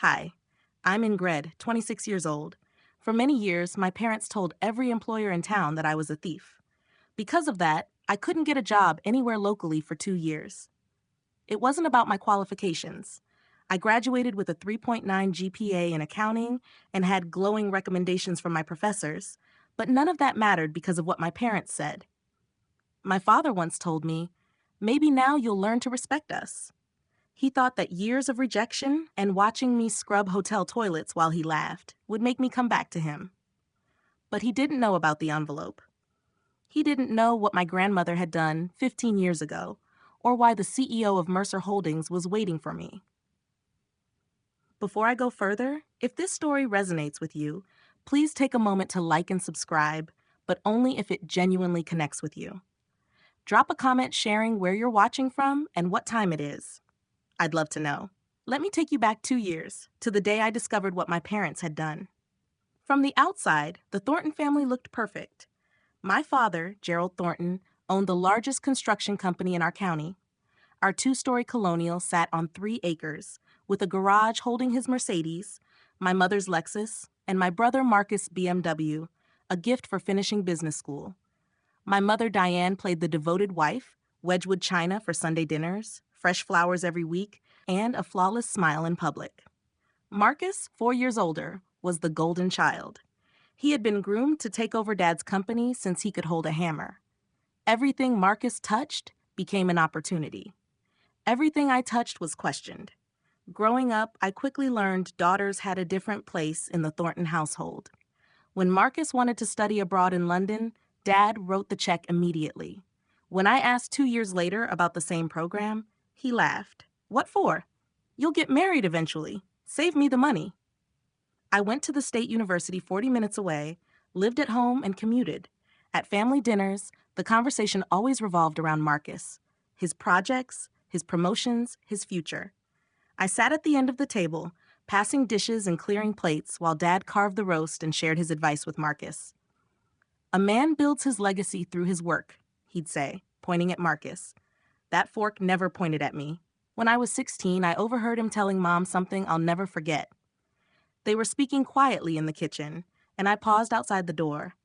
Hi, I'm Ingrid, 26 years old. For many years, my parents told every employer in town that I was a thief. Because of that, I couldn't get a job anywhere locally for 2 years. It wasn't about my qualifications. I graduated with a 3.9 GPA in accounting and had glowing recommendations from my professors, but none of that mattered because of what my parents said. My father once told me, "Maybe now you'll learn to respect us." He thought that years of rejection and watching me scrub hotel toilets while he laughed would make me come back to him. But he didn't know about the envelope. He didn't know what my grandmother had done 15 years ago, or why the CEO of Mercer Holdings was waiting for me. Before I go further, if this story resonates with you, please take a moment to like and subscribe, but only if it genuinely connects with you. Drop a comment sharing where you're watching from and what time it is. I'd love to know. Let me take you back 2 years, to the day I discovered what my parents had done. From the outside, the Thornton family looked perfect. My father, Gerald Thornton, owned the largest construction company in our county. Our two-story colonial sat on 3 acres, with a garage holding his Mercedes, my mother's Lexus, and my brother Marcus' BMW, a gift for finishing business school. My mother Diane played the devoted wife, Wedgwood china for Sunday dinners, fresh flowers every week, and a flawless smile in public. Marcus, 4 years older, was the golden child. He had been groomed to take over Dad's company since he could hold a hammer. Everything Marcus touched became an opportunity. Everything I touched was questioned. Growing up, I quickly learned daughters had a different place in the Thornton household. When Marcus wanted to study abroad in London, Dad wrote the check immediately. When I asked 2 years later about the same program, he laughed. "What for? You'll get married eventually. Save me the money." I went to the state university 40 minutes away, lived at home, and commuted. At family dinners, the conversation always revolved around Marcus, his projects, his promotions, his future. I sat at the end of the table, passing dishes and clearing plates while Dad carved the roast and shared his advice with Marcus. "A man builds his legacy through his work," he'd say, pointing at Marcus. That fork never pointed at me. When I was 16, I overheard him telling Mom something I'll never forget. They were speaking quietly in the kitchen, and I paused outside the door.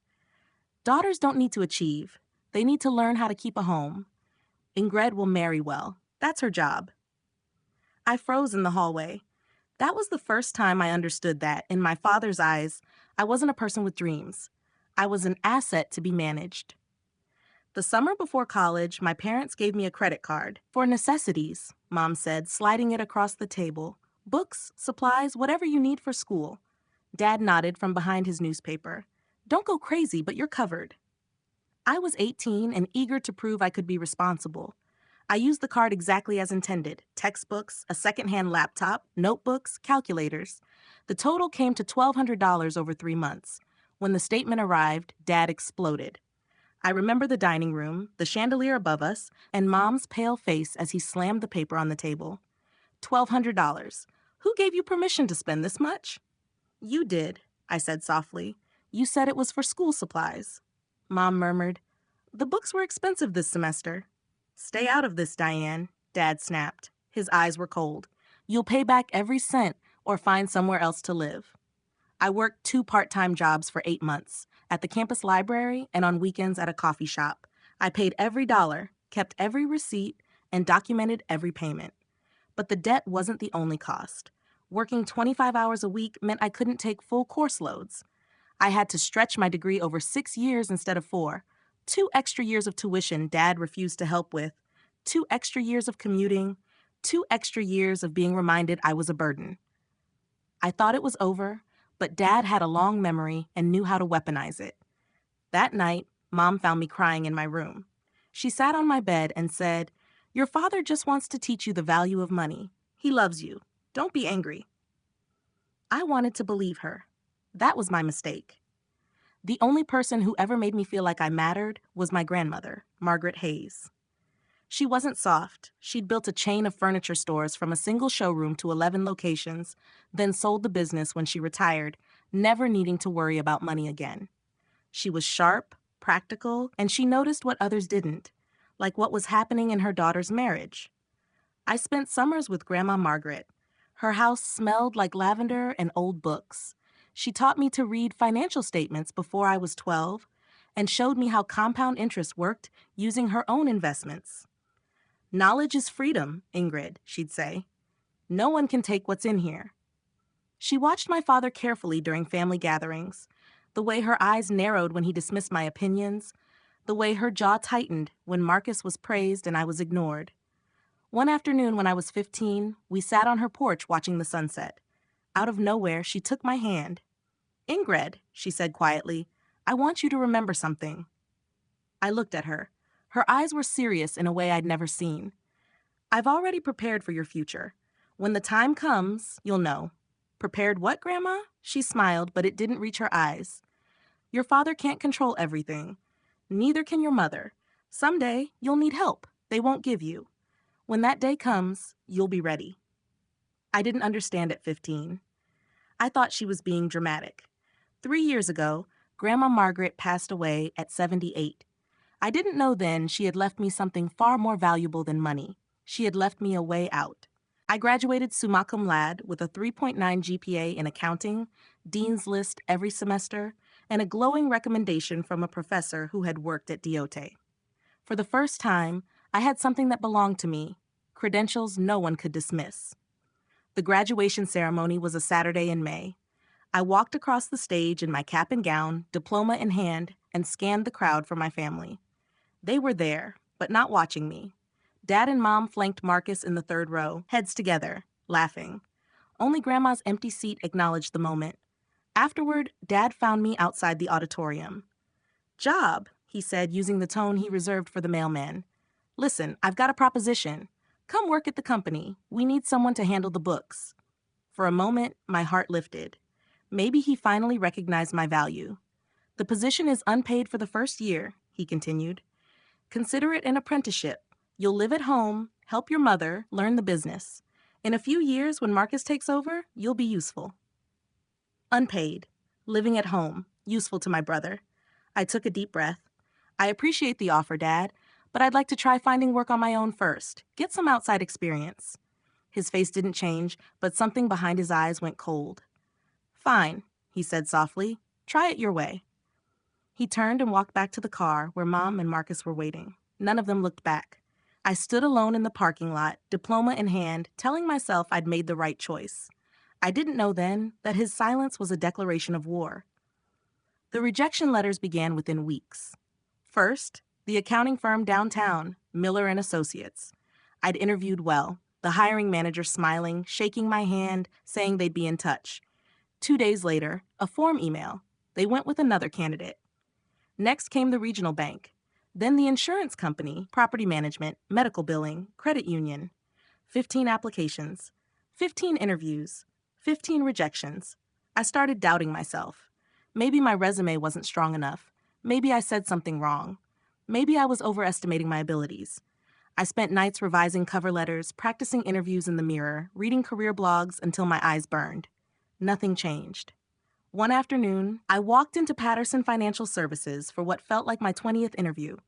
"Daughters don't need to achieve. They need to learn how to keep a home. Ingrid will marry well. That's her job." I froze in the hallway. That was the first time I understood that, in my father's eyes, I wasn't a person with dreams. I was an asset to be managed. The summer before college, my parents gave me a credit card. "For necessities," Mom said, sliding it across the table. "Books, supplies, whatever you need for school." Dad nodded from behind his newspaper. "Don't go crazy, but you're covered." I was 18 and eager to prove I could be responsible. I used the card exactly as intended: textbooks, a secondhand laptop, notebooks, calculators. The total came to $1,200 over 3 months. When the statement arrived, Dad exploded. I remember the dining room, the chandelier above us, and Mom's pale face as he slammed the paper on the table. $1,200. Who gave you permission to spend this much? "You did," I said softly. "You said it was for school supplies." Mom murmured, "The books were expensive this semester." "Stay out of this, Diane," Dad snapped. His eyes were cold. "You'll pay back every cent or find somewhere else to live." I worked 2 part-time jobs for 8 months, at the campus library and on weekends at a coffee shop. I paid every dollar, kept every receipt, and documented every payment. But the debt wasn't the only cost. Working 25 hours a week meant I couldn't take full course loads. I had to stretch my degree over 6 years instead of 4. 2 extra years of tuition Dad refused to help with. 2 extra years of commuting. 2 extra years of being reminded I was a burden. I thought it was over, but Dad had a long memory and knew how to weaponize it. That night, Mom found me crying in my room. She sat on my bed and said, "Your father just wants to teach you the value of money. He loves you. Don't be angry." I wanted to believe her. That was my mistake. The only person who ever made me feel like I mattered was my grandmother, Margaret Hayes. She wasn't soft. She'd built a chain of furniture stores from a single showroom to 11 locations, then sold the business when she retired, never needing to worry about money again. She was sharp, practical, and she noticed what others didn't, like what was happening in her daughter's marriage. I spent summers with Grandma Margaret. Her house smelled like lavender and old books. She taught me to read financial statements before I was 12 and showed me how compound interest worked using her own investments. "Knowledge is freedom, Ingrid," she'd say. "No one can take what's in here." She watched my father carefully during family gatherings, the way her eyes narrowed when he dismissed my opinions, the way her jaw tightened when Marcus was praised and I was ignored. One afternoon when I was 15, we sat on her porch watching the sunset. Out of nowhere, she took my hand. "Ingrid," she said quietly, "I want you to remember something." I looked at her. Her eyes were serious in a way I'd never seen. "I've already prepared for your future. When the time comes, you'll know." "Prepared what, Grandma?" She smiled, but it didn't reach her eyes. "Your father can't control everything. Neither can your mother. Someday, you'll need help. They won't give you. When that day comes, you'll be ready." I didn't understand at 15. I thought she was being dramatic. 3 years ago, Grandma Margaret passed away at 78. I didn't know then she had left me something far more valuable than money. She had left me a way out. I graduated summa cum laude with a 3.9 GPA in accounting, Dean's List every semester, and a glowing recommendation from a professor who had worked at Diote. For the first time, I had something that belonged to me, credentials no one could dismiss. The graduation ceremony was a Saturday in May. I walked across the stage in my cap and gown, diploma in hand, and scanned the crowd for my family. They were there, but not watching me. Dad and Mom flanked Marcus in the third row, heads together, laughing. Only Grandma's empty seat acknowledged the moment. Afterward, Dad found me outside the auditorium. "Job," he said, using the tone he reserved for the mailman. "Listen, I've got a proposition. Come work at the company. We need someone to handle the books." For a moment, my heart lifted. Maybe he finally recognized my value. "The position is unpaid for the first year," he continued. "Consider it an apprenticeship. You'll live at home, help your mother, learn the business. In a few years, when Marcus takes over, you'll be useful." Unpaid, living at home, useful to my brother. I took a deep breath. "I appreciate the offer, Dad, but I'd like to try finding work on my own first. Get some outside experience." His face didn't change, but something behind his eyes went cold. "Fine," he said softly. "Try it your way." He turned and walked back to the car where Mom and Marcus were waiting. None of them looked back. I stood alone in the parking lot, diploma in hand, telling myself I'd made the right choice. I didn't know then that his silence was a declaration of war. The rejection letters began within weeks. First, the accounting firm downtown, Miller and Associates. I'd interviewed well, the hiring manager smiling, shaking my hand, saying they'd be in touch. 2 days later, a form email. They went with another candidate. Next came the regional bank. Then the insurance company, property management, medical billing, credit union. 15 applications, 15 interviews, 15 rejections. I started doubting myself. Maybe my resume wasn't strong enough. Maybe I said something wrong. Maybe I was overestimating my abilities. I spent nights revising cover letters, practicing interviews in the mirror, reading career blogs until my eyes burned. Nothing changed. One afternoon, I walked into Patterson Financial Services for what felt like my 20th interview.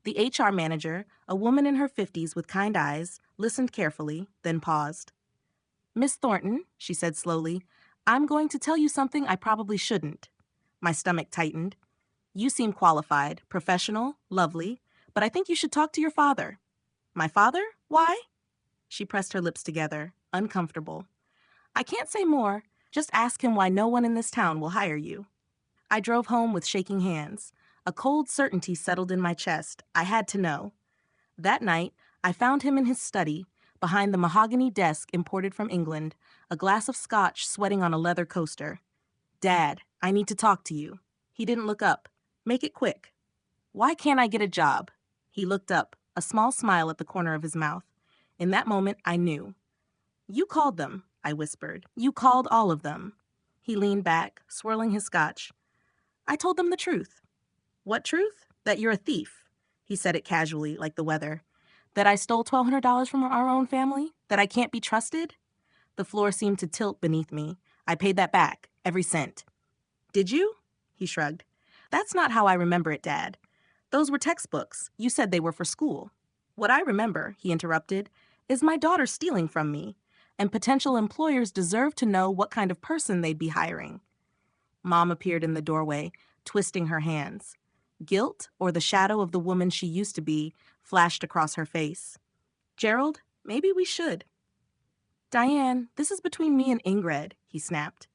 The HR manager, a woman in her 50s with kind eyes, listened carefully, then paused. "Miss Thornton," she said slowly, "I'm going to tell you something I probably shouldn't." My stomach tightened. "You seem qualified, professional, lovely, but I think you should talk to your father." "My father? Why?" She pressed her lips together, uncomfortable. "I can't say more. Just ask him why no one in this town will hire you." I drove home with shaking hands. A cold certainty settled in my chest. I had to know. That night, I found him in his study, behind the mahogany desk imported from England, a glass of scotch sweating on a leather coaster. "Dad, I need to talk to you." He didn't look up. "Make it quick." "Why can't I get a job?" He looked up, a small smile at the corner of his mouth. In that moment, I knew. "You called them," I whispered. "You called all of them." He leaned back, swirling his scotch. "I told them the truth." "What truth?" "That you're a thief." He said it casually, like the weather. "That I stole $1,200 from our own family? That I can't be trusted?" The floor seemed to tilt beneath me. "I paid that back, every cent." "Did you?" He shrugged. "That's not how I remember it, Dad. Those were textbooks. You said they were for school." "What I remember," he interrupted, "is my daughter stealing from me. and potential employers deserve to know what kind of person they'd be hiring. Mom appeared in the doorway, twisting her hands. Guilt, or the shadow of the woman she used to be, flashed across her face. Gerald, maybe we should. Diane, this is between me and Ingrid, he snapped.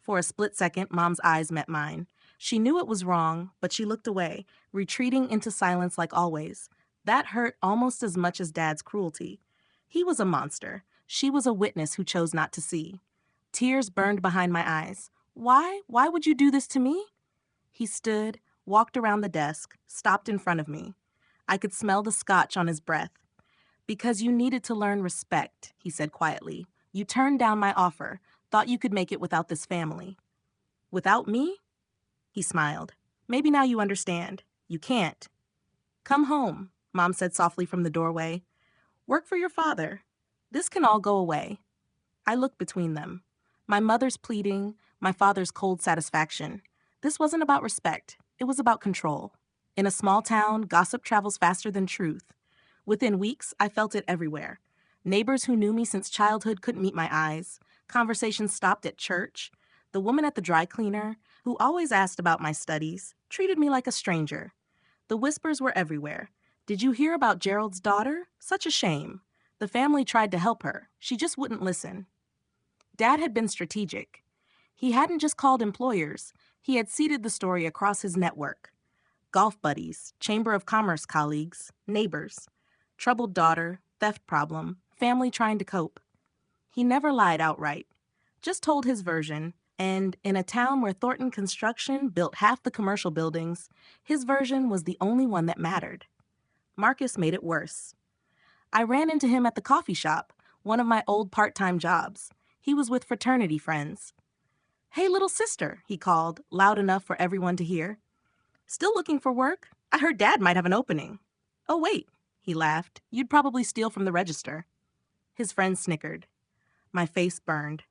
For a split second, Mom's eyes met mine. She knew it was wrong, but she looked away, retreating into silence like always. That hurt almost as much as Dad's cruelty. He was a monster. She was a witness who chose not to see. Tears burned behind my eyes. Why? Why would you do this to me? He stood, walked around the desk, stopped in front of me. I could smell the scotch on his breath. Because you needed to learn respect, he said quietly. You turned down my offer, thought you could make it without this family. Without me? He smiled. Maybe now you understand. You can't. Come home, Mom said softly from the doorway. Work for your father. This can all go away. I looked between them. My mother's pleading, my father's cold satisfaction. This wasn't about respect. It was about control. In a small town, gossip travels faster than truth. Within weeks, I felt it everywhere. Neighbors who knew me since childhood couldn't meet my eyes. Conversations stopped at church. The woman at the dry cleaner, who always asked about my studies, treated me like a stranger. The whispers were everywhere. Did you hear about Gerald's daughter? Such a shame. The family tried to help her. She just wouldn't listen. Dad had been strategic. He hadn't just called employers. He had seeded the story across his network. Golf buddies, Chamber of Commerce colleagues, neighbors. Troubled daughter, theft problem, family trying to cope. He never lied outright, just told his version, and in a town where Thornton Construction built half the commercial buildings, his version was the only one that mattered. Marcus made it worse. I ran into him at the coffee shop, one of my old part-time jobs. He was with fraternity friends. Hey, little sister, he called, loud enough for everyone to hear. Still looking for work? I heard Dad might have an opening. Oh, wait. He laughed. You'd probably steal from the register. His friend snickered. My face burned.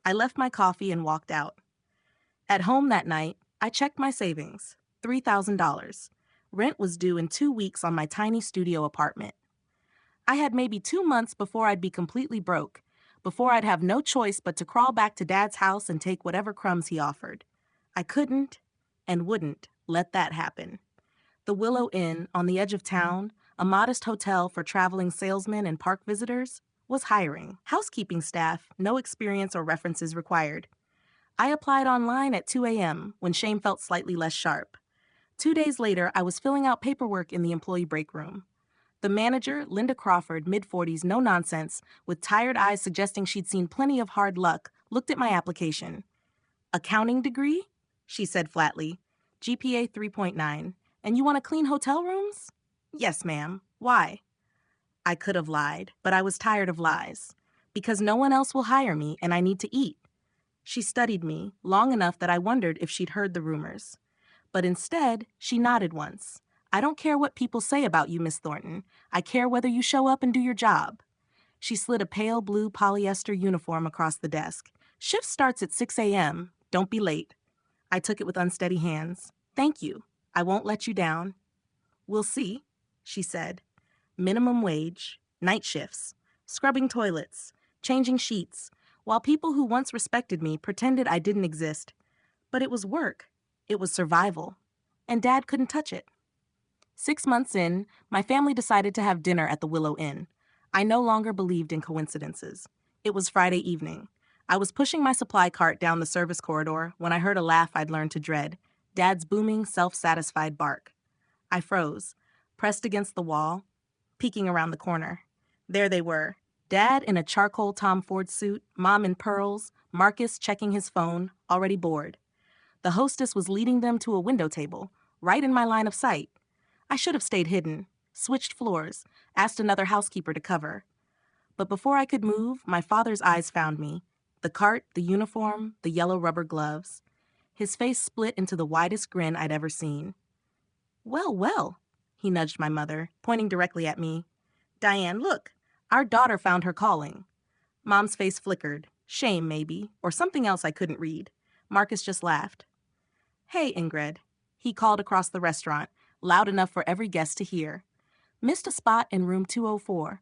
I left my coffee and walked out. At home that night, I checked my savings. $3,000. Rent was due in 2 weeks on my tiny studio apartment. I had maybe 2 months before I'd be completely broke, before I'd have no choice but to crawl back to Dad's house and take whatever crumbs he offered. I couldn't and wouldn't let that happen. The Willow Inn, on the edge of town, a modest hotel for traveling salesmen and park visitors, was hiring. Housekeeping staff, no experience or references required. I applied online at 2 a.m. when shame felt slightly less sharp. 2 days later, I was filling out paperwork in the employee break room. The manager, Linda Crawford, mid-40s, no nonsense, with tired eyes suggesting she'd seen plenty of hard luck, looked at my application. Accounting degree? She said flatly. GPA 3.9. And you want to clean hotel rooms? Yes, ma'am. Why? I could have lied, but I was tired of lies. Because no one else will hire me and I need to eat. She studied me long enough that I wondered if she'd heard the rumors. But instead, she nodded once. I don't care what people say about you, Miss Thornton. I care whether you show up and do your job. She slid a pale blue polyester uniform across the desk. Shift starts at 6 a.m. Don't be late. I took it with unsteady hands. Thank you. I won't let you down. We'll see, she said. Minimum wage, night shifts, scrubbing toilets, changing sheets, while people who once respected me pretended I didn't exist. But it was work. It was survival. And Dad couldn't touch it. 6 months in, my family decided to have dinner at the Willow Inn. I no longer believed in coincidences. It was Friday evening. I was pushing my supply cart down the service corridor when I heard a laugh I'd learned to dread, Dad's booming, self-satisfied bark. I froze, pressed against the wall, peeking around the corner. There they were, Dad in a charcoal Tom Ford suit, Mom in pearls, Marcus checking his phone, already bored. The hostess was leading them to a window table, right in my line of sight. I should have stayed hidden, switched floors, asked another housekeeper to cover. But before I could move, my father's eyes found me. The cart, the uniform, the yellow rubber gloves. His face split into the widest grin I'd ever seen. Well, well, he nudged my mother, pointing directly at me. Diane, look, our daughter found her calling. Mom's face flickered. Shame, maybe, or something else I couldn't read. Marcus just laughed. Hey, Ingrid, he called across the restaurant, loud enough for every guest to hear. Missed a spot in room 204.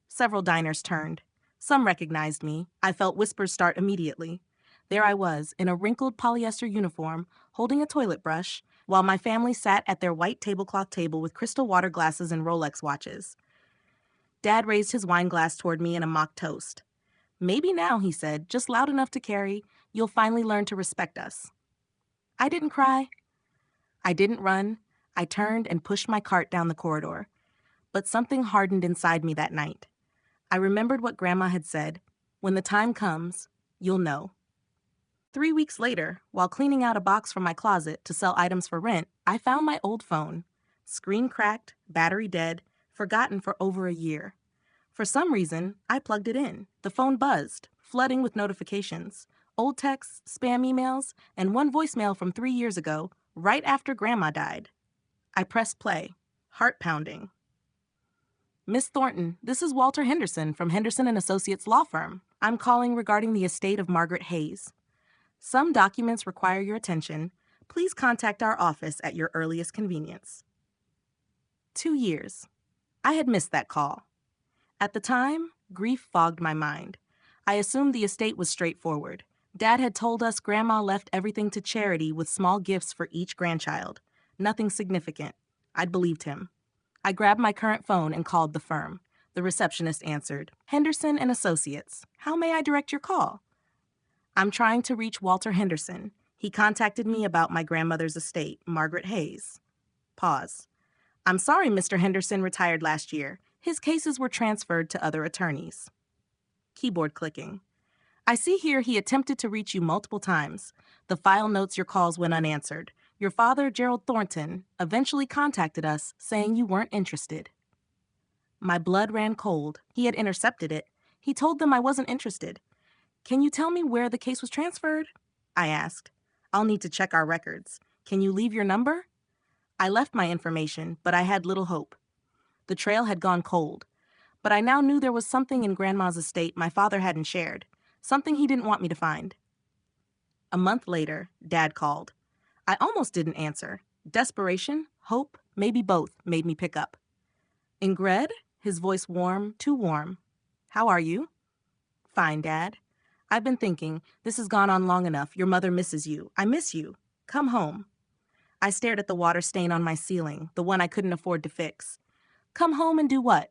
Several diners turned. Some recognized me. I felt whispers start immediately. There I was, in a wrinkled polyester uniform, holding a toilet brush, while my family sat at their white tablecloth table with crystal water glasses and Rolex watches. Dad raised his wine glass toward me in a mock toast. Maybe now, he said, just loud enough to carry, you'll finally learn to respect us. I didn't cry. I didn't run. I turned and pushed my cart down the corridor. But something hardened inside me that night. I remembered what Grandma had said. When the time comes, you'll know. 3 weeks later, while cleaning out a box from my closet to sell items for rent, I found my old phone. Screen cracked, battery dead, forgotten for over a year. For some reason, I plugged it in. The phone buzzed, flooding with notifications. Old texts, spam emails, and one voicemail from 3 years ago, right after Grandma died. I pressed play, heart pounding. Miss Thornton, this is Walter Henderson from Henderson & Associates Law Firm. I'm calling regarding the estate of Margaret Hayes. Some documents require your attention. Please contact our office at your earliest convenience. 2 years. I had missed that call. At the time, grief fogged my mind. I assumed the estate was straightforward. Dad had told us Grandma left everything to charity with small gifts for each grandchild. Nothing significant. I'd believed him. I grabbed my current phone and called the firm. The receptionist answered, Henderson & Associates. How may I direct your call? I'm trying to reach Walter Henderson. He contacted me about my grandmother's estate, Margaret Hayes. Pause. I'm sorry Mr. Henderson retired last year. His cases were transferred to other attorneys. Keyboard clicking. I see here he attempted to reach you multiple times. The file notes your calls went unanswered. Your father, Gerald Thornton, eventually contacted us saying you weren't interested. My blood ran cold. He had intercepted it. He told them I wasn't interested. Can you tell me where the case was transferred? I asked. I'll need to check our records. Can you leave your number? I left my information, but I had little hope. The trail had gone cold. But I now knew there was something in Grandma's estate my father hadn't shared, something he didn't want me to find. A month later, Dad called. I almost didn't answer. Desperation, hope, maybe both, made me pick up. Ingrid? His voice warm, too warm. How are you? Fine, Dad. I've been thinking, this has gone on long enough. Your mother misses you. I miss you. Come home. I stared at the water stain on my ceiling, the one I couldn't afford to fix. Come home and do what?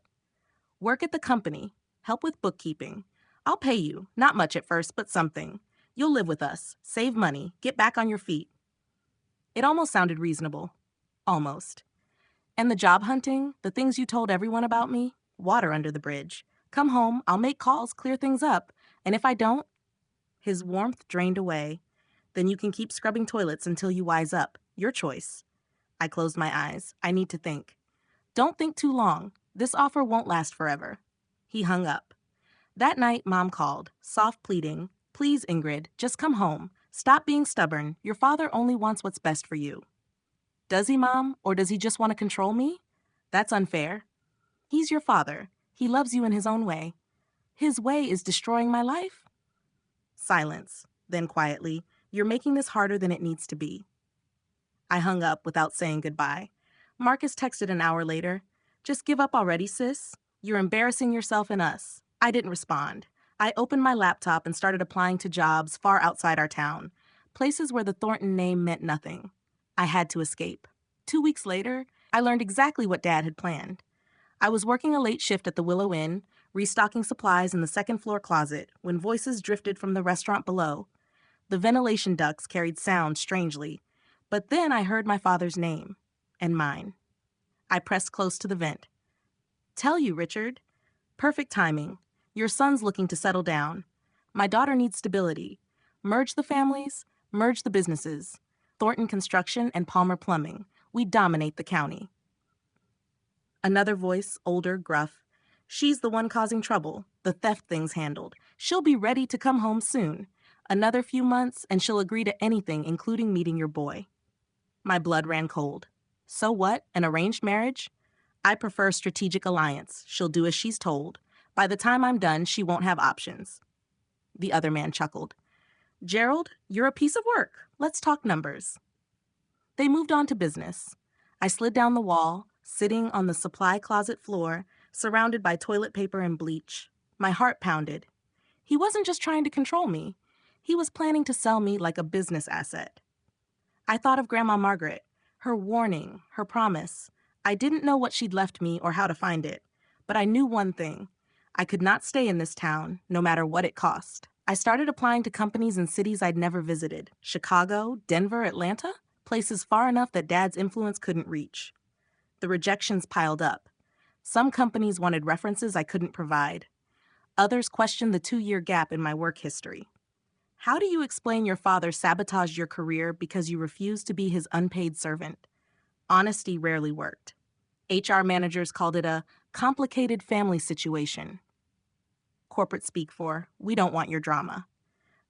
Work at the company. Help with bookkeeping. I'll pay you. Not much at first, but something. You'll live with us. Save money. Get back on your feet. It almost sounded reasonable. Almost. And the job hunting, the things you told everyone about me, water under the bridge. Come home, I'll make calls, clear things up. And if I don't, his warmth drained away. Then you can keep scrubbing toilets until you wise up. Your choice. I closed my eyes. I need to think. Don't think too long. This offer won't last forever. He hung up. That night, Mom called, soft pleading. Please, Ingrid, just come home. Stop being stubborn. Your father only wants what's best for you. Does he, Mom? Or does he just want to control me? That's unfair. He's your father. He loves you in his own way. His way is destroying my life? Silence. Then quietly, you're making this harder than it needs to be. I hung up without saying goodbye. Marcus texted an hour later. Just give up already, sis. You're embarrassing yourself and us. I didn't respond. I opened my laptop and started applying to jobs far outside our town, places where the Thornton name meant nothing. I had to escape. 2 weeks later, I learned exactly what Dad had planned. I was working a late shift at the Willow Inn, restocking supplies in the second-floor closet, when voices drifted from the restaurant below. The ventilation ducts carried sound strangely, but then I heard my father's name, and mine. I pressed close to the vent. Tell you, Richard. Perfect timing. Your son's looking to settle down. My daughter needs stability. Merge the families, merge the businesses. Thornton Construction and Palmer Plumbing. We dominate the county. Another voice, older, gruff. She's the one causing trouble. The theft thing's handled. She'll be ready to come home soon. Another few months, and she'll agree to anything, including meeting your boy. My blood ran cold. So what? An arranged marriage? I prefer strategic alliance. She'll do as she's told. By the time I'm done, she won't have options. The other man chuckled. Gerald, you're a piece of work. Let's talk numbers. They moved on to business. I slid down the wall, sitting on the supply closet floor, surrounded by toilet paper and bleach. My heart pounded. He wasn't just trying to control me. He was planning to sell me like a business asset. I thought of Grandma Margaret, her warning, her promise. I didn't know what she'd left me or how to find it, but I knew one thing. I could not stay in this town, no matter what it cost. I started applying to companies in cities I'd never visited: Chicago, Denver, Atlanta, places far enough that Dad's influence couldn't reach. The rejections piled up. Some companies wanted references I couldn't provide. Others questioned the 2-year gap in my work history. How do you explain your father sabotaged your career because you refused to be his unpaid servant? Honesty rarely worked. HR managers called it a complicated family situation. Corporate speak for, we don't want your drama.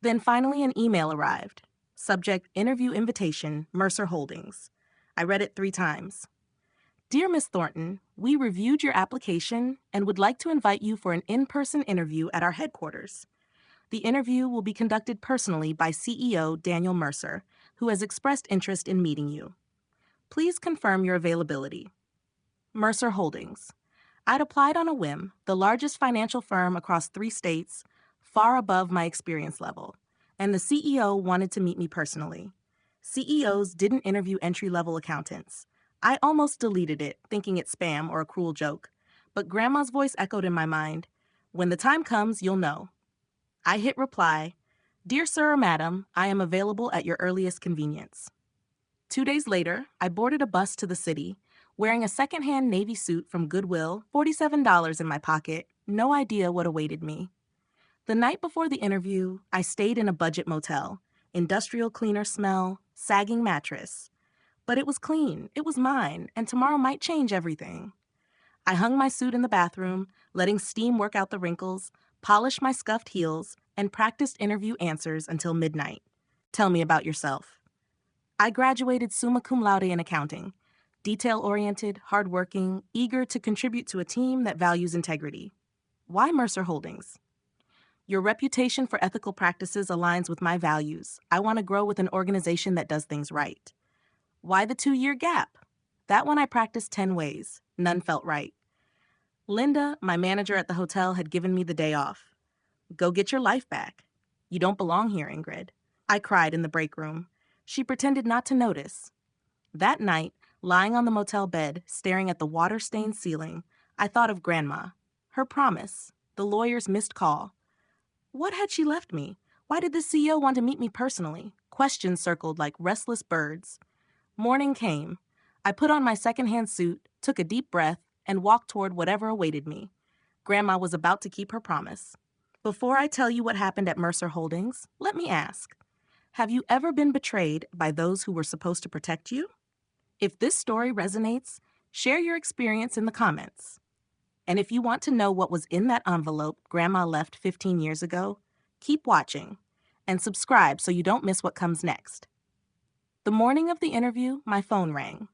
Then finally an email arrived. Subject, interview invitation, Mercer Holdings. I read it 3 times. Dear Miss Thornton, we reviewed your application and would like to invite you for an in-person interview at our headquarters. The interview will be conducted personally by CEO Daniel Mercer, who has expressed interest in meeting you. Please confirm your availability. Mercer Holdings. I'd applied on a whim, the largest financial firm across 3 states, far above my experience level, and the CEO wanted to meet me personally. CEOs didn't interview entry-level accountants. I almost deleted it, thinking it spam or a cruel joke, but Grandma's voice echoed in my mind. When the time comes, you'll know. I hit reply. Dear Sir or Madam, I am available at your earliest convenience. 2 days later, I boarded a bus to the city, wearing a secondhand Navy suit from Goodwill, $47 in my pocket, no idea what awaited me. The night before the interview, I stayed in a budget motel, industrial cleaner smell, sagging mattress. But it was clean, it was mine, and tomorrow might change everything. I hung my suit in the bathroom, letting steam work out the wrinkles, polished my scuffed heels, and practiced interview answers until midnight. Tell me about yourself. I graduated summa cum laude in accounting, detail-oriented, hardworking, eager to contribute to a team that values integrity. Why Mercer Holdings? Your reputation for ethical practices aligns with my values. I want to grow with an organization that does things right. Why the 2-year gap? That one I practiced 10 ways. None felt right. Linda, my manager at the hotel, had given me the day off. Go get your life back. You don't belong here, Ingrid. I cried in the break room. She pretended not to notice. That night, lying on the motel bed, staring at the water-stained ceiling, I thought of Grandma, her promise, the lawyer's missed call. What had she left me? Why did the CEO want to meet me personally? Questions circled like restless birds. Morning came. I put on my secondhand suit, took a deep breath, and walked toward whatever awaited me. Grandma was about to keep her promise. Before I tell you what happened at Mercer Holdings, let me ask, have you ever been betrayed by those who were supposed to protect you? If this story resonates, share your experience in the comments. And if you want to know what was in that envelope Grandma left 15 years ago, keep watching and subscribe so you don't miss what comes next. The morning of the interview, my phone rang.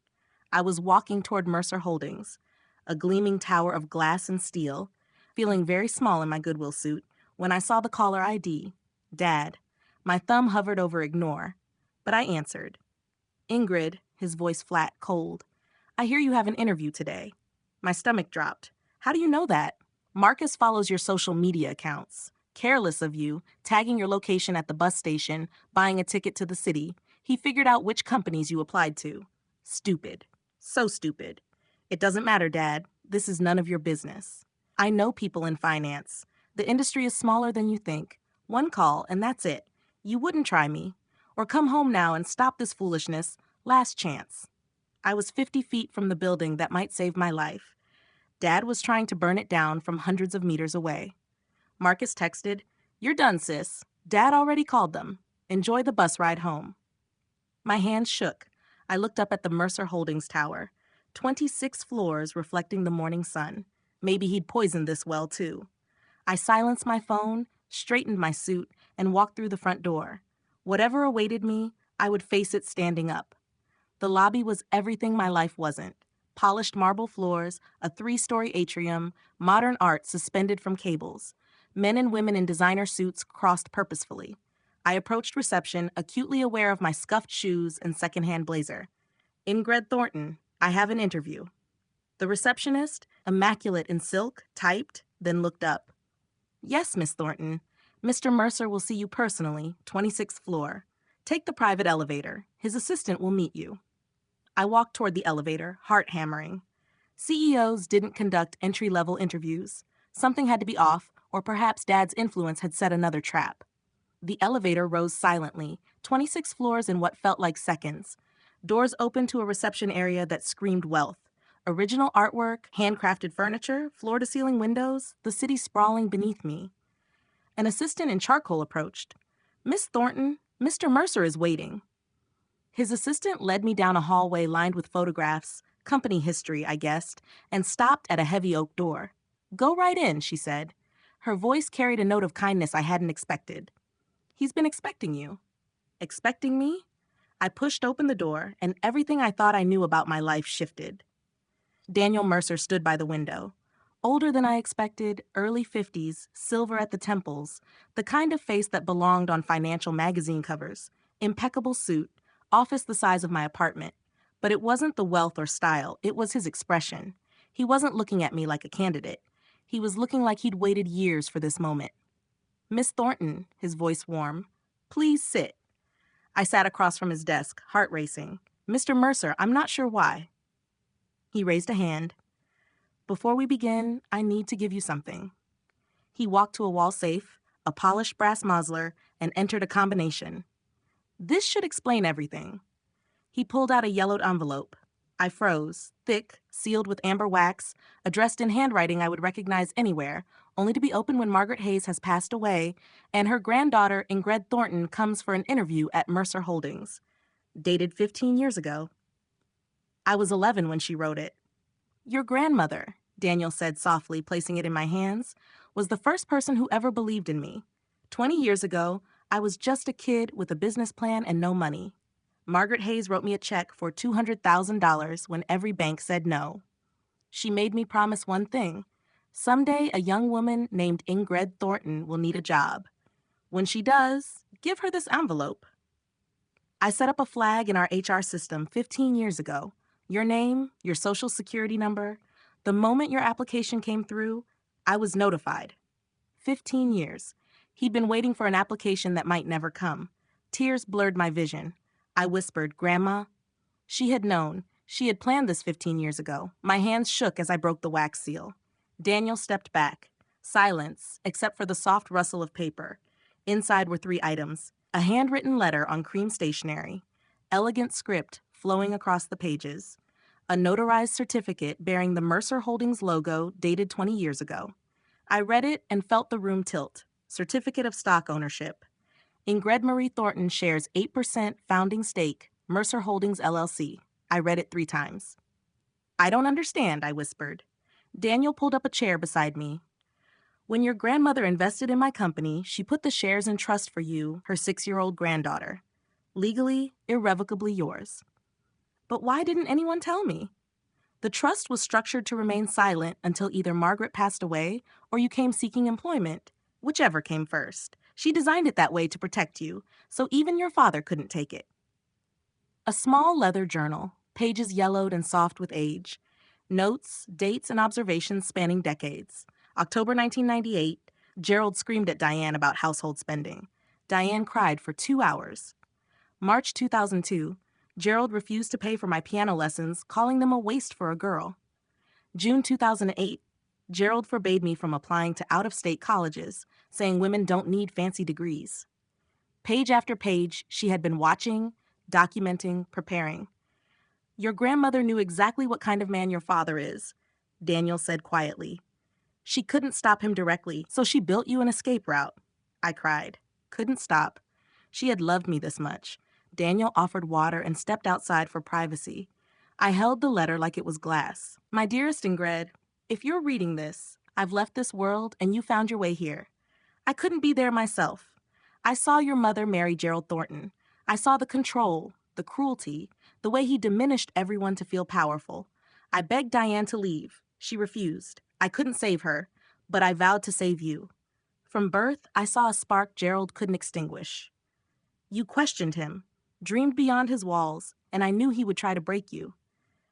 I was walking toward Mercer Holdings, a gleaming tower of glass and steel, feeling very small in my Goodwill suit, when I saw the caller ID, Dad. My thumb hovered over ignore, but I answered. Ingrid, his voice flat, cold. I hear you have an interview today. My stomach dropped. How do you know that? Marcus follows your social media accounts. Careless of you, tagging your location at the bus station, buying a ticket to the city, he figured out which companies you applied to. Stupid. So stupid. It doesn't matter, Dad. This is none of your business. I know people in finance. The industry is smaller than you think. One call, and that's it. You wouldn't try me. Or come home now and stop this foolishness. Last chance. I was 50 feet from the building that might save my life. Dad was trying to burn it down from hundreds of meters away. Marcus texted, "You're done, sis. Dad already called them. Enjoy the bus ride home." My hands shook. I looked up at the Mercer Holdings tower. 26 floors reflecting the morning sun. Maybe he'd poisoned this well, too. I silenced my phone, straightened my suit, and walked through the front door. Whatever awaited me, I would face it standing up. The lobby was everything my life wasn't. Polished marble floors, a 3-story atrium, modern art suspended from cables. Men and women in designer suits crossed purposefully. I approached reception, acutely aware of my scuffed shoes and secondhand blazer. Ingrid Thornton, I have an interview. The receptionist, immaculate in silk, typed, then looked up. Yes, Miss Thornton. Mr. Mercer will see you personally, 26th floor. Take the private elevator. His assistant will meet you. I walked toward the elevator, heart hammering. CEOs didn't conduct entry-level interviews. Something had to be off, or perhaps Dad's influence had set another trap. The elevator rose silently, 26 floors in what felt like seconds. Doors opened to a reception area that screamed wealth. Original artwork, handcrafted furniture, floor-to-ceiling windows, the city sprawling beneath me. An assistant in charcoal approached. Miss Thornton, Mr. Mercer is waiting. His assistant led me down a hallway lined with photographs, company history, I guessed, and stopped at a heavy oak door. Go right in, she said. Her voice carried a note of kindness I hadn't expected. He's been expecting you. Expecting me? I pushed open the door, and everything I thought I knew about my life shifted. Daniel Mercer stood by the window. Older than I expected, early 50s, silver at the temples, the kind of face that belonged on financial magazine covers, impeccable suit, office the size of my apartment. But it wasn't the wealth or style, it was his expression. He wasn't looking at me like a candidate. He was looking like he'd waited years for this moment. Miss Thornton, his voice warm, please sit. I sat across from his desk, heart racing. Mr. Mercer, I'm not sure why. He raised a hand. Before we begin, I need to give you something. He walked to a wall safe, a polished brass muzzler, and entered a combination. This should explain everything. He pulled out a yellowed envelope. I froze, thick, sealed with amber wax, addressed in handwriting I would recognize anywhere, only to be opened when Margaret Hayes has passed away, and her granddaughter, Ingrid Thornton, comes for an interview at Mercer Holdings. Dated 15 years ago. I was 11 when she wrote it. Your grandmother, Daniel said softly, placing it in my hands, was the first person who ever believed in me. 20 years ago, I was just a kid with a business plan and no money. Margaret Hayes wrote me a check for $200,000 when every bank said no. She made me promise one thing. Someday, a young woman named Ingrid Thornton will need a job. When she does, give her this envelope. I set up a flag in our HR system 15 years ago. Your name, your social security number. The moment your application came through, I was notified. 15 years. He'd been waiting for an application that might never come. Tears blurred my vision. I whispered, Grandma. She had known. She had planned this 15 years ago. My hands shook as I broke the wax seal. Daniel stepped back. Silence, except for the soft rustle of paper. Inside were 3 items. A handwritten letter on cream stationery. Elegant script flowing across the pages. A notarized certificate bearing the Mercer Holdings logo dated 20 years ago. I read it and felt the room tilt. Certificate of stock ownership. Ingrid Marie Thornton shares 8% founding stake, Mercer Holdings LLC. I read it 3 times. I don't understand, I whispered. Daniel pulled up a chair beside me. When your grandmother invested in my company, she put the shares in trust for you, her 6-year-old granddaughter. Legally, irrevocably yours. But why didn't anyone tell me? The trust was structured to remain silent until either Margaret passed away or you came seeking employment, whichever came first. She designed it that way to protect you, so even your father couldn't take it. A small leather journal, pages yellowed and soft with age. Notes, dates, and observations spanning decades. October 1998, Gerald screamed at Diane about household spending. Diane cried for 2 hours. March 2002, Gerald refused to pay for my piano lessons, calling them a waste for a girl. June 2008, Gerald forbade me from applying to out-of-state colleges, saying women don't need fancy degrees. Page after page, she had been watching, documenting, preparing. Your grandmother knew exactly what kind of man your father is, Daniel said quietly. She couldn't stop him directly, so she built you an escape route. I cried. Couldn't stop. She had loved me this much. Daniel offered water and stepped outside for privacy. I held the letter like it was glass. My dearest Ingrid, if you're reading this, I've left this world and you found your way here. I couldn't be there myself. I saw your mother marry Gerald Thornton. I saw the control, the cruelty, the way he diminished everyone to feel powerful. I begged Diane to leave. She refused. I couldn't save her, but I vowed to save you. From birth, I saw a spark Gerald couldn't extinguish. You questioned him, dreamed beyond his walls, and I knew he would try to break you.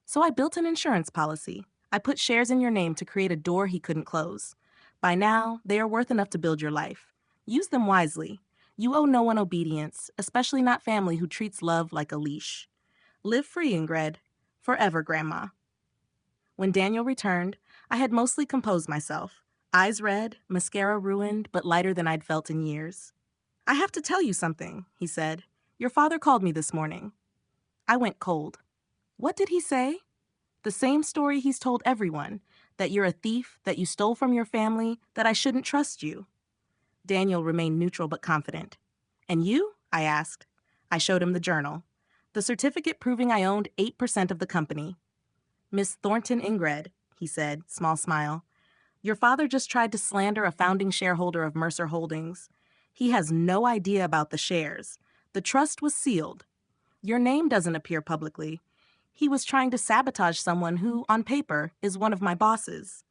So I built an insurance policy. I put shares in your name to create a door he couldn't close. By now, they are worth enough to build your life. Use them wisely. You owe no one obedience, especially not family who treats love like a leash. Live free, Ingrid. Forever, Grandma. When Daniel returned, I had mostly composed myself. Eyes red, mascara ruined, but lighter than I'd felt in years. I have to tell you something, he said. Your father called me this morning. I went cold. What did he say? The same story he's told everyone, that you're a thief, that you stole from your family, that I shouldn't trust you. Daniel remained neutral but confident. And you? I asked. I showed him the journal. The certificate proving I owned 8% of the company. Miss Thornton Ingrid, he said, small smile. Your father just tried to slander a founding shareholder of Mercer Holdings. He has no idea about the shares. The trust was sealed. Your name doesn't appear publicly. He was trying to sabotage someone who, on paper, is one of my bosses.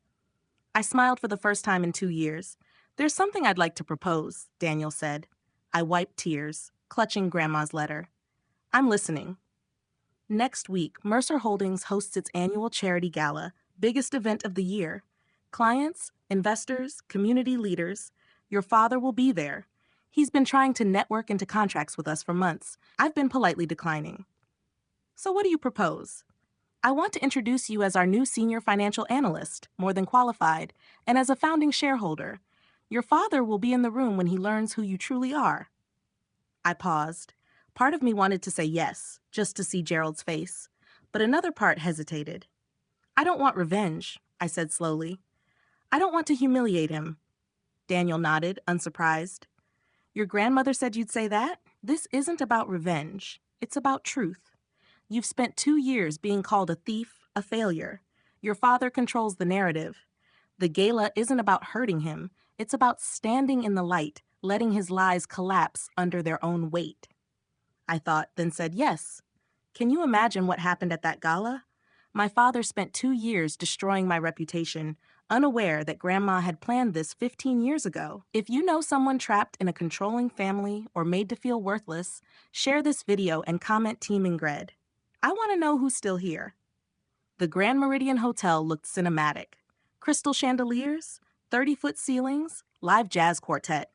I smiled for the first time in 2 years. There's something I'd like to propose, Daniel said. I wiped tears, clutching Grandma's letter. I'm listening. Next week, Mercer Holdings hosts its annual charity gala, biggest event of the year. Clients, investors, community leaders. Your father will be there. He's been trying to network into contracts with us for months. I've been politely declining. So what do you propose? I want to introduce you as our new senior financial analyst, more than qualified, and as a founding shareholder. Your father will be in the room when he learns who you truly are. I paused. Part of me wanted to say yes, just to see Gerald's face, but another part hesitated. I don't want revenge, I said slowly. I don't want to humiliate him. Daniel nodded, unsurprised. Your grandmother said you'd say that? This isn't about revenge. It's about truth. You've spent 2 years being called a thief, a failure. Your father controls the narrative. The gala isn't about hurting him. It's about standing in the light, letting his lies collapse under their own weight. I thought, then said yes. Can you imagine what happened at that gala? My father spent 2 years destroying my reputation, unaware that Grandma had planned this 15 years ago. If you know someone trapped in a controlling family or made to feel worthless, share this video and comment Team Ingrid. I want to know who's still here. The Grand Meridian Hotel looked cinematic. Crystal chandeliers, 30-foot ceilings, live jazz quartet.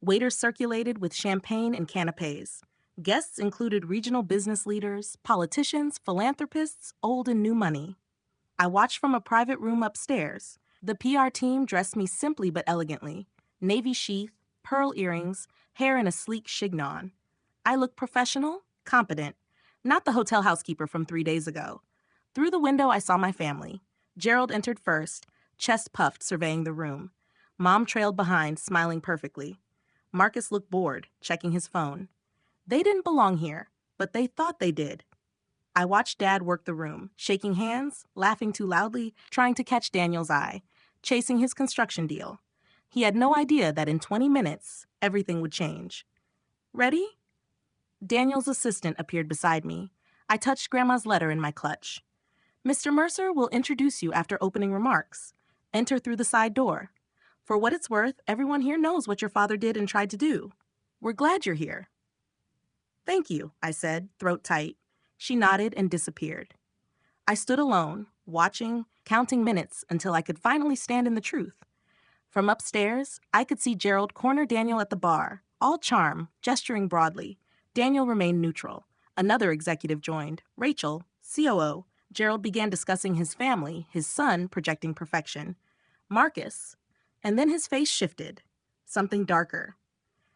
Waiters circulated with champagne and canapes. Guests included regional business leaders, politicians, philanthropists, old and new money. I watched from a private room upstairs. The PR team dressed me simply but elegantly. Navy sheath, pearl earrings, hair in a sleek chignon. I looked professional, competent, not the hotel housekeeper from 3 days ago. Through the window, I saw my family. Gerald entered first, chest puffed, surveying the room. Mom trailed behind, smiling perfectly. Marcus looked bored, checking his phone. They didn't belong here, but they thought they did. I watched Dad work the room, shaking hands, laughing too loudly, trying to catch Daniel's eye, chasing his construction deal. He had no idea that in 20 minutes, everything would change. Ready? Daniel's assistant appeared beside me. I touched Grandma's letter in my clutch. Mr. Mercer will introduce you after opening remarks. Enter through the side door. For what it's worth, everyone here knows what your father did and tried to do. We're glad you're here. Thank you, I said, throat tight. She nodded and disappeared. I stood alone, watching, counting minutes until I could finally stand in the truth. From upstairs, I could see Gerald corner Daniel at the bar, all charm, gesturing broadly. Daniel remained neutral. Another executive joined, Rachel, COO. Gerald began discussing his family, his son projecting perfection. Marcus. And then his face shifted. Something darker.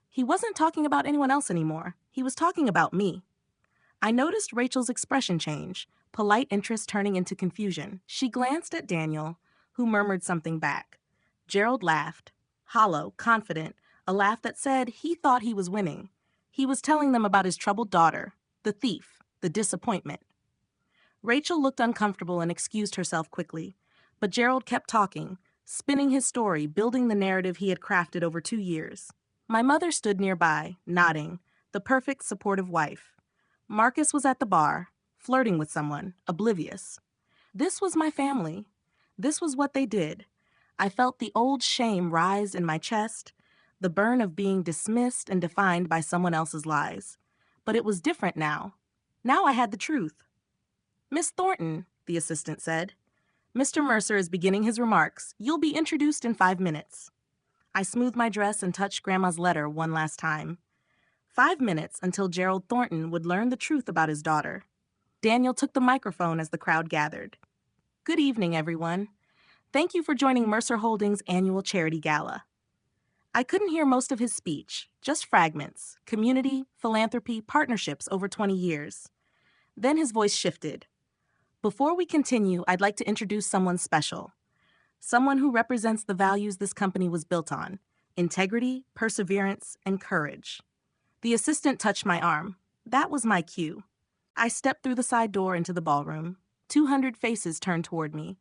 He wasn't talking about anyone else anymore. He was talking about me. I noticed Rachel's expression change, polite interest turning into confusion. She glanced at Daniel, who murmured something back. Gerald laughed, hollow, confident, a laugh that said he thought he was winning. He was telling them about his troubled daughter, the thief, the disappointment. Rachel looked uncomfortable and excused herself quickly, but Gerald kept talking, spinning his story, building the narrative he had crafted over 2 years. My mother stood nearby, nodding, the perfect supportive wife. Marcus was at the bar, flirting with someone, oblivious. This was my family. This was what they did. I felt the old shame rise in my chest, the burn of being dismissed and defined by someone else's lies. But it was different now. Now I had the truth. Miss Thornton, the assistant said. Mr. Mercer is beginning his remarks. You'll be introduced in 5 minutes. I smoothed my dress and touched Grandma's letter one last time. 5 minutes until Gerald Thornton would learn the truth about his daughter. Daniel took the microphone as the crowd gathered. Good evening, everyone. Thank you for joining Mercer Holdings' annual charity gala. I couldn't hear most of his speech, just fragments, community, philanthropy, partnerships over 20 years. Then his voice shifted. Before we continue, I'd like to introduce someone special. Someone who represents the values this company was built on: integrity, perseverance, and courage. The assistant touched my arm. That was my cue. I stepped through the side door into the ballroom. 200 faces turned toward me.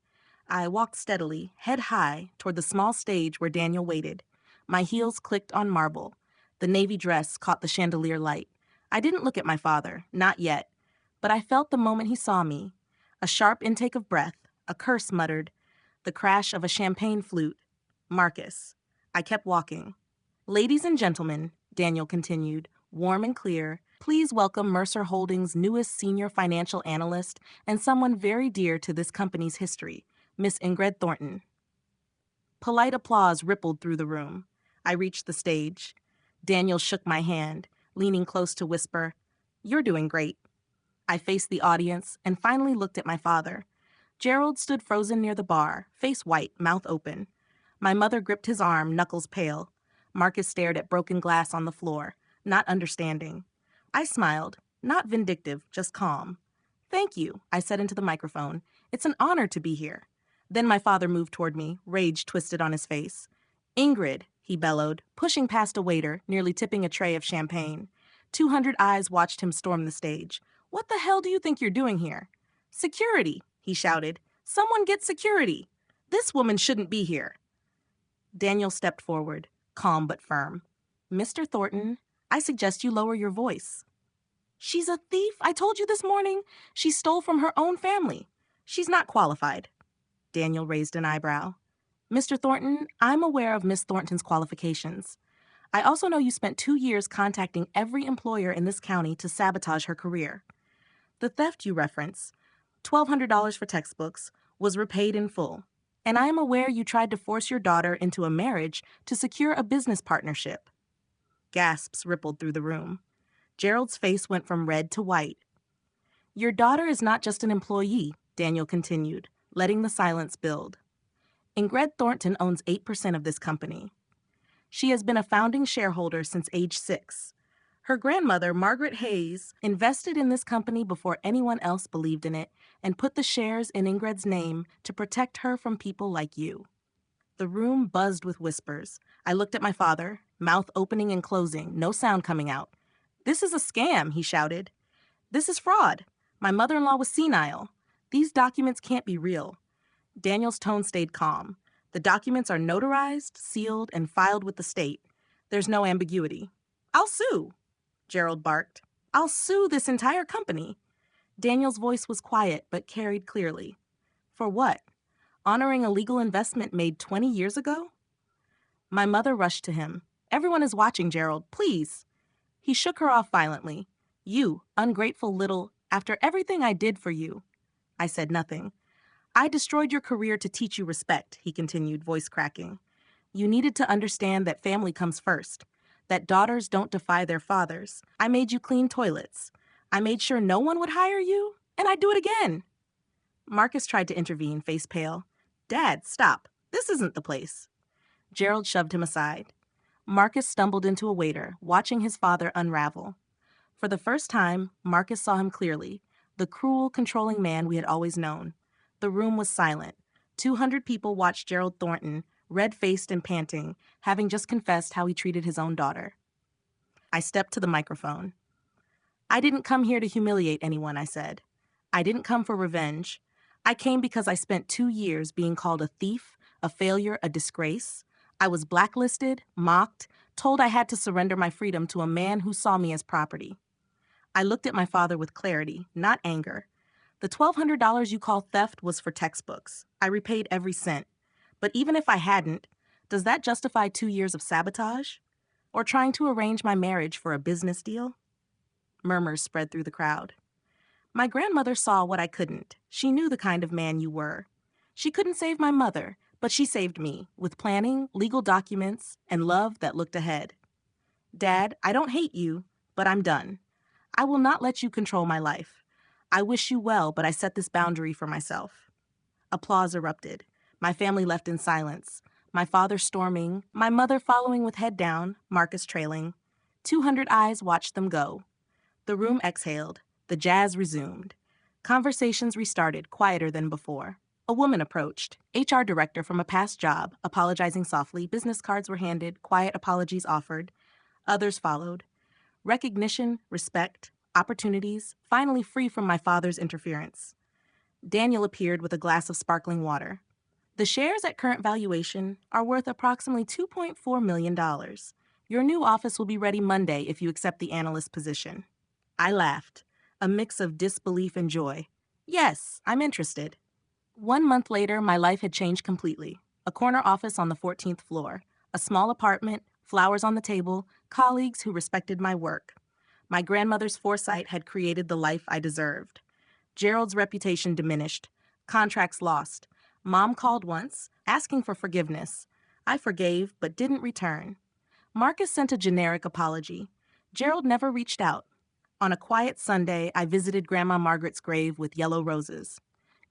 I walked steadily, head high, toward the small stage where Daniel waited. My heels clicked on marble. The navy dress caught the chandelier light. I didn't look at my father, not yet, but I felt the moment he saw me. A sharp intake of breath, a curse muttered, the crash of a champagne flute. Marcus. I kept walking. Ladies and gentlemen, Daniel continued, warm and clear, please welcome Mercer Holdings' newest senior financial analyst and someone very dear to this company's history, Miss Ingrid Thornton. Polite applause rippled through the room. I reached the stage. Daniel shook my hand, leaning close to whisper, "You're doing great." I faced the audience and finally looked at my father. Gerald stood frozen near the bar, face white, mouth open. My mother gripped his arm, knuckles pale. Marcus stared at broken glass on the floor, not understanding. I smiled, not vindictive, just calm. "Thank you," I said into the microphone. "It's an honor to be here." Then my father moved toward me, rage twisted on his face. "Ingrid," he bellowed, pushing past a waiter, nearly tipping a tray of champagne. 200 eyes watched him storm the stage. "What the hell do you think you're doing here?" "Security," he shouted. "Someone get security. This woman shouldn't be here." Daniel stepped forward, calm but firm. "Mr. Thornton, I suggest you lower your voice." "She's a thief. I told you this morning. She stole from her own family. She's not qualified." Daniel raised an eyebrow. "Mr. Thornton, I'm aware of Miss Thornton's qualifications. I also know you spent 2 years contacting every employer in this county to sabotage her career. The theft you reference, $1,200 for textbooks, was repaid in full. And I am aware you tried to force your daughter into a marriage to secure a business partnership." Gasps rippled through the room. Gerald's face went from red to white. "Your daughter is not just an employee," Daniel continued, letting the silence build. "Ingrid Thornton owns 8% of this company. She has been a founding shareholder since age 6. Her grandmother, Margaret Hayes, invested in this company before anyone else believed in it and put the shares in Ingrid's name to protect her from people like you." The room buzzed with whispers. I looked at my father, mouth opening and closing, no sound coming out. "This is a scam," he shouted. "This is fraud. My mother-in-law was senile. These documents can't be real." Daniel's tone stayed calm. "The documents are notarized, sealed, and filed with the state. There's no ambiguity." "I'll sue," Gerald barked. "I'll sue this entire company." Daniel's voice was quiet but carried clearly. "For what? Honoring a legal investment made 20 years ago?" My mother rushed to him. "Everyone is watching, Gerald. Please." He shook her off violently. "You, ungrateful little, after everything I did for you." I said nothing. "I destroyed your career to teach you respect," he continued, voice cracking. "You needed to understand that family comes first, that daughters don't defy their fathers. I made you clean toilets. I made sure no one would hire you, and I'd do it again." Marcus tried to intervene, face pale. "Dad, stop. This isn't the place." Gerald shoved him aside. Marcus stumbled into a waiter, watching his father unravel. For the first time, Marcus saw him clearly, the cruel, controlling man we had always known. The room was silent. 200 people watched Gerald Thornton, red-faced and panting, having just confessed how he treated his own daughter. I stepped to the microphone. "I didn't come here to humiliate anyone," I said. "I didn't come for revenge. I came because I spent 2 years being called a thief, a failure, a disgrace. I was blacklisted, mocked, told I had to surrender my freedom to a man who saw me as property." I looked at my father with clarity, not anger. "The $1,200 you call theft was for textbooks. I repaid every cent. But even if I hadn't, does that justify 2 years of sabotage? Or trying to arrange my marriage for a business deal?" Murmurs spread through the crowd. "My grandmother saw what I couldn't. She knew the kind of man you were. She couldn't save my mother, but she saved me with planning, legal documents, and love that looked ahead. Dad, I don't hate you, but I'm done. I will not let you control my life. I wish you well, but I set this boundary for myself. Applause erupted. My family left in silence. My father storming, my mother following with head down, Marcus trailing. 200 eyes watched them go. The room exhaled. The jazz resumed. Conversations restarted, quieter than before. A woman approached, HR director from a past job, apologizing softly. Business cards were handed, quiet apologies offered. Others followed. Recognition, respect, opportunities, finally free from my father's interference. Daniel appeared with a glass of sparkling water. The shares at current valuation are worth approximately $2.4 million. Your new office will be ready Monday if you accept the analyst position. I laughed, a mix of disbelief and joy. Yes, I'm interested. 1 month later, my life had changed completely. A corner office on the 14th floor, a small apartment, flowers on the table, colleagues who respected my work. My grandmother's foresight had created the life I deserved. Gerald's reputation diminished, contracts lost. Mom called once, asking for forgiveness. I forgave, but didn't return. Marcus sent a generic apology. Gerald never reached out. On a quiet Sunday, I visited Grandma Margaret's grave with yellow roses.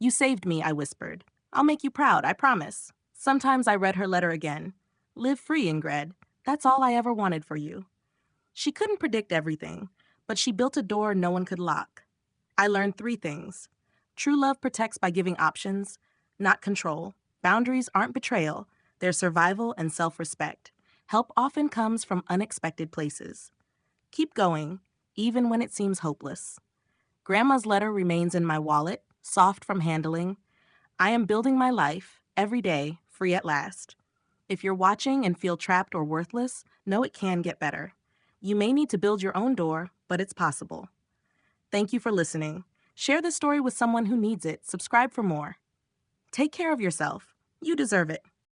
You saved me, I whispered. I'll make you proud, I promise. Sometimes I read her letter again. Live free, Ingrid. That's all I ever wanted for you. She couldn't predict everything, but she built a door no one could lock. I learned 3 things. True love protects by giving options, not control. Boundaries aren't betrayal, they're survival and self-respect. Help often comes from unexpected places. Keep going, even when it seems hopeless. Grandma's letter remains in my wallet, soft from handling. I am building my life, every day, free at last. If you're watching and feel trapped or worthless, know it can get better. You may need to build your own door, but it's possible. Thank you for listening. Share this story with someone who needs it. Subscribe for more. Take care of yourself. You deserve it.